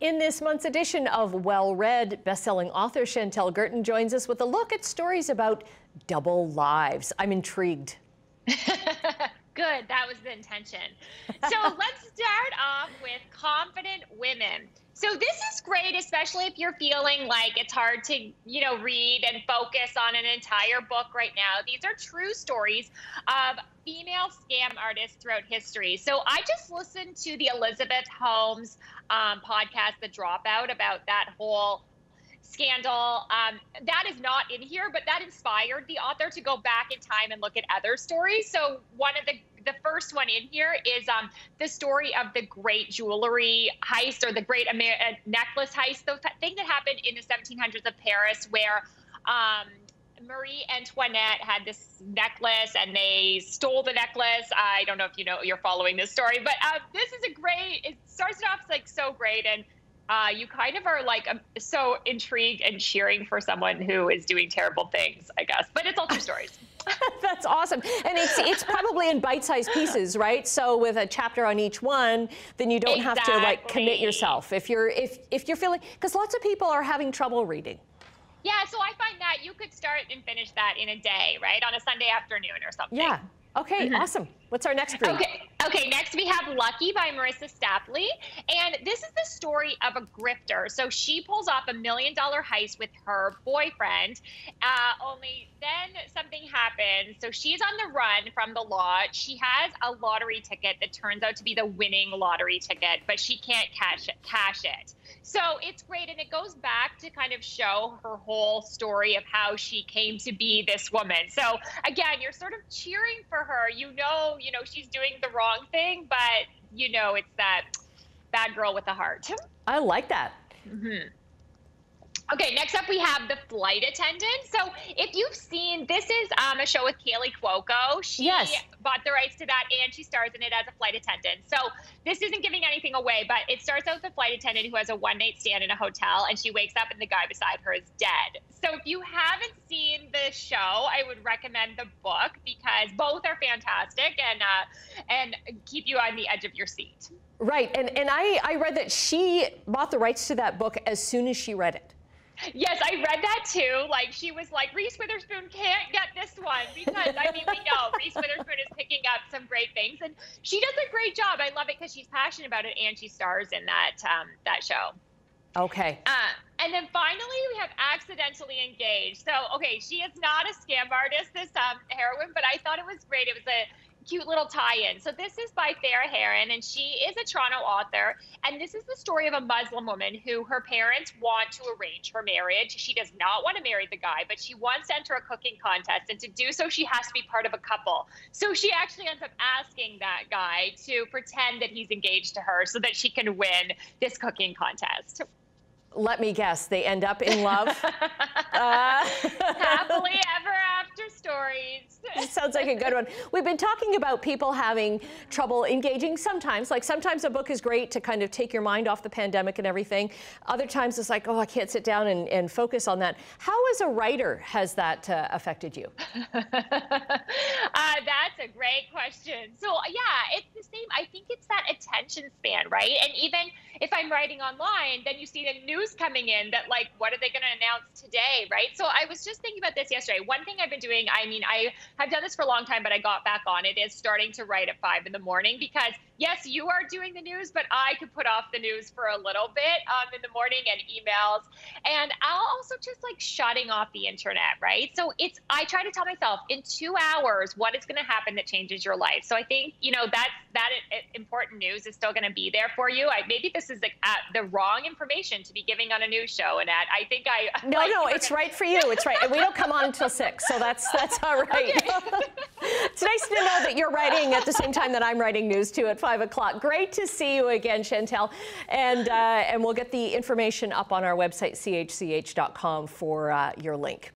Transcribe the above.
In this month's edition of Well-Read, best-selling author Chantel Guertin joins us with a look at stories about double lives. I'm intrigued. Good, that was the intention. So let's start off with confident women. So this is great, especially if you're feeling like it's hard to, read and focus on an entire book right now. These are true stories of female scam artists throughout history. So I just listened to the Elizabeth Holmes podcast, The Dropout, about that whole scandal. That is not in here, but that inspired the author to go back in time and look at other stories. So one of the first one in here is the story of the great jewelry heist, or the great necklace heist, the thing that happened in the 1700s of Paris, where Marie Antoinette had this necklace and they stole the necklace. I don't know if you're following this story, but this is it starts off like so great, and you kind of are like so intrigued and cheering for someone who is doing terrible things, I guess. But it's all true stories. That's awesome. And it's probably in bite-sized pieces, right? So with a chapter on each one, then you don't have to like commit yourself. If you're feeling, because lots of people are having trouble reading. Yeah, so I find that you could start and finish that in a day, right? On a Sunday afternoon or something. Yeah. Okay, awesome. What's our next read? Okay, next we have Lucky by Marissa Stapley. And this is the story of a grifter. So she pulls off $1 million heist with her boyfriend. Only then something happens. So she's on the run from the law. She has a lottery ticket that turns out to be the winning lottery ticket, but she can't cash it. So it's great, and it goes back to kind of show her whole story of how she came to be this woman. So again, you're sort of cheering for her. You know she's doing the wrong thing, but it's that bad girl with a heart. I like that. Okay, next up we have The Flight Attendant. So if you've seen, this is a show with Kaylee Cuoco. She bought the rights to that, and she stars in it as a flight attendant. So this isn't giving anything away, but it starts out with a flight attendant who has a one-night stand in a hotel, and she wakes up and the guy beside her is dead. So if you haven't seen the show, I would recommend the book, because both are fantastic and keep you on the edge of your seat. Right, and I read that she bought the rights to that book as soon as she read it. Yes, I read that too. Like, she was like, Reese Witherspoon can't get this one, because we know Reese Witherspoon is picking up some great things, and she does a great job. I love it because she's passionate about it, and she stars in that show. Okay. And then finally we have Accidentally Engaged. So, okay, she is not a scam artist, this heroine, but I thought it was great. It was a cute little tie-in. So this is by Farah Heron, and she is a Toronto author, and this is the story of a Muslim woman who her parents want to arrange her marriage. She does not want to marry the guy, but she wants to enter a cooking contest, and to do so she has to be part of a couple. So she actually ends up asking that guy to pretend that he's engaged to her so that she can win this cooking contest. Let me guess, they end up in love? Happily ever after stories. It sounds like a good one. We've been talking about people having trouble engaging sometimes. Like, sometimes a book is great to kind of take your mind off the pandemic and everything. Other times it's like, oh, I can't sit down and focus on that. How, as a writer, has that affected you? That's a great question. So, yeah, it's the same. I think it's that attention span, right? And even if I'm writing online, then you see the news coming in that, like, what are they going to announce today, right? So I was just thinking about this yesterday. One thing I've been doing, I have done this for a long time, but I got back on it, is starting to write at 5 in the morning, because yes, you are doing the news, but I could put off the news for a little bit in the morning, and emails. And I'll also just like shutting off the internet, right? So I try to tell myself, in 2 hours, what is going to happen that changes your life? So I think, that important news is still going to be there for you. Maybe this is the wrong information to be giving on a news show, Annette. I think No, it's right for you. It's right. And we don't come on until 6, so that's all right. Okay. It's nice to know that you're writing at the same time that I'm writing news too at 5 o'clock. Great to see you again, Chantel. And we'll get the information up on our website, chch.com, for your link.